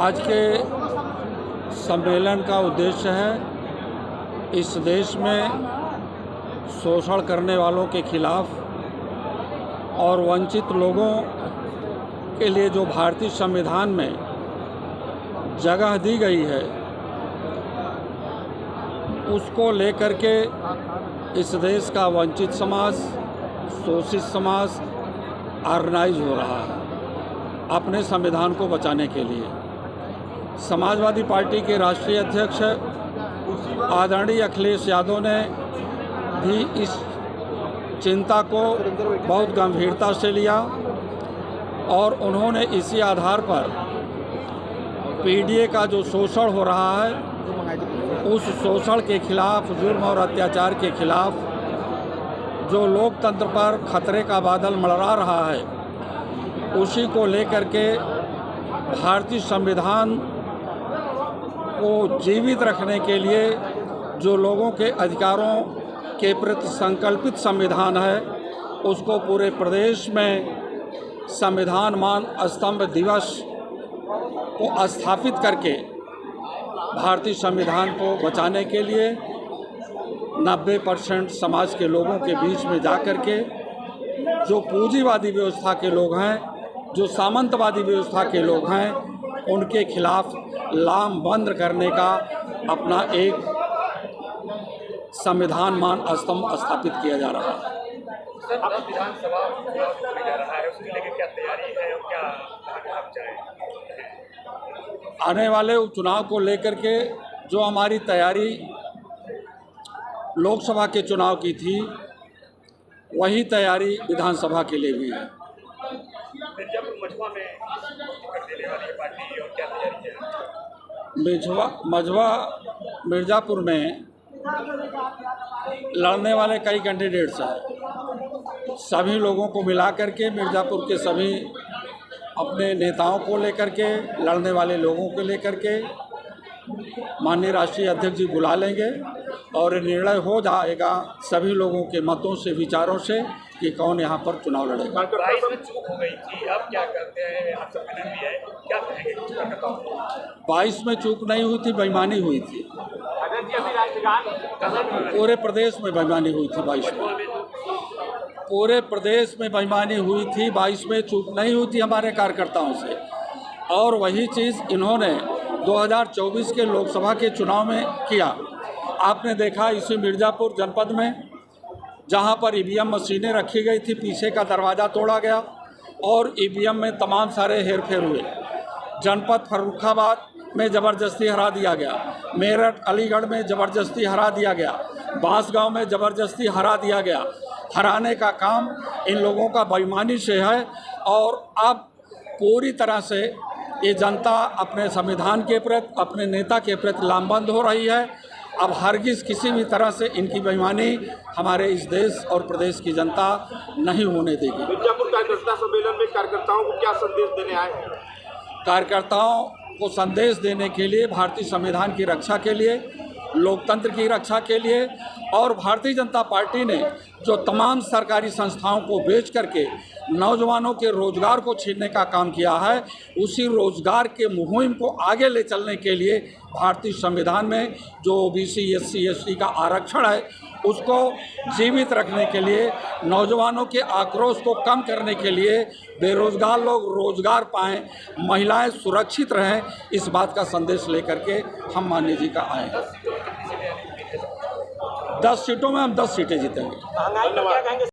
आज के सम्मेलन का उद्देश्य है इस देश में शोषण करने वालों के खिलाफ और वंचित लोगों के लिए जो भारतीय संविधान में जगह दी गई है उसको लेकर के इस देश का वंचित समाज, शोषित समाज ऑर्गेनाइज हो रहा है अपने संविधान को बचाने के लिए। समाजवादी पार्टी के राष्ट्रीय अध्यक्ष आदरणीय अखिलेश यादव ने भी इस चिंता को बहुत गंभीरता से लिया और उन्होंने इसी आधार पर पीडीए का जो शोषण हो रहा है उस शोषण के खिलाफ, जुर्म और अत्याचार के खिलाफ जो लोकतंत्र पर खतरे का बादल मंडरा रहा है उसी को लेकर के भारतीय संविधान को जीवित रखने के लिए जो लोगों के अधिकारों के प्रति संकल्पित संविधान है उसको पूरे प्रदेश में संविधान मान स्तंभ दिवस को स्थापित करके भारतीय संविधान को बचाने के लिए 90% समाज के लोगों के बीच में जाकर के जो पूंजीवादी व्यवस्था के लोग हैं, जो सामंतवादी व्यवस्था के लोग हैं, उनके खिलाफ लामबंद करने का अपना एक संविधान मान स्तंभ स्थापित किया जा रहा है। विधानसभा होने जा रहा है, उसके लिए क्या तैयारी है और क्या आप चाहें? आने वाले उपचुनाव को लेकर के जो हमारी तैयारी लोकसभा के चुनाव की थी वही तैयारी विधानसभा के लिए भी है। मझवा में टिकट देने वाली पार्टी और क्या तैयारी है? मझवा मिर्ज़ापुर में लड़ने वाले कई कैंडिडेट्स हैं। सभी लोगों को मिला करके मिर्ज़ापुर के सभी अपने नेताओं को लेकर के, लड़ने वाले लोगों को लेकर के माननीय राष्ट्रीय अध्यक्ष जी बुला लेंगे और निर्णय हो जाएगा सभी लोगों के मतों से, विचारों से कि कौन यहाँ पर चुनाव लड़ेगा। 22 में चूक हो गई थी, अब क्या करते हैं? आप सम्मेलन भी है, क्या कहेंगे? 22 में चूक नहीं हुई थी, बेईमानी हुई थी। पूरे प्रदेश में बेईमानी हुई थी 22 में। पूरे प्रदेश में बेईमानी हुई थी, 22 में चूक नहीं हुई थी हमारे कार्यकर्ताओं से। और वही चीज़ इन्होंने 2024 के लोकसभा के चुनाव में किया। आपने देखा इसी मिर्ज़ापुर जनपद में जहां पर ईवीएम मशीनें रखी गई थी, पीछे का दरवाज़ा तोड़ा गया और ईवीएम में तमाम सारे हेरफेर हुए। जनपद फर्रुखाबाद में ज़बरदस्ती हरा दिया गया, मेरठ अलीगढ़ में ज़बरदस्ती हरा दिया गया, बांसगांव में ज़बरदस्ती हरा दिया गया। हराने का काम इन लोगों का बेईमानी से है और अब पूरी तरह से ये जनता अपने संविधान के प्रति, अपने नेता के प्रति लामबंद हो रही है। अब हरगिज़ किसी भी तरह से इनकी बेईमानी हमारे इस देश और प्रदेश की जनता नहीं होने देगी। मिर्ज़ापुर कार्यकर्ता सम्मेलन में कार्यकर्ताओं को क्या संदेश देने आए हैं? कार्यकर्ताओं को संदेश देने के लिए, भारतीय संविधान की रक्षा के लिए, लोकतंत्र की रक्षा के लिए और भारतीय जनता पार्टी ने जो तमाम सरकारी संस्थाओं को बेच करके नौजवानों के रोजगार को छीनने का काम किया है, उसी रोजगार के मुहिम को आगे ले चलने के लिए भारतीय संविधान में जो ओबीसी, एससी, एसटी का आरक्षण है उसको जीवित रखने के लिए, नौजवानों के आक्रोश को कम करने के लिए, बेरोजगार लोग रोजगार पाएं, महिलाएं सुरक्षित रहें, इस बात का संदेश लेकर के हम माननीय जी का आए हैं। 10 सीटों में हम 10 सीटें जीतेंगे।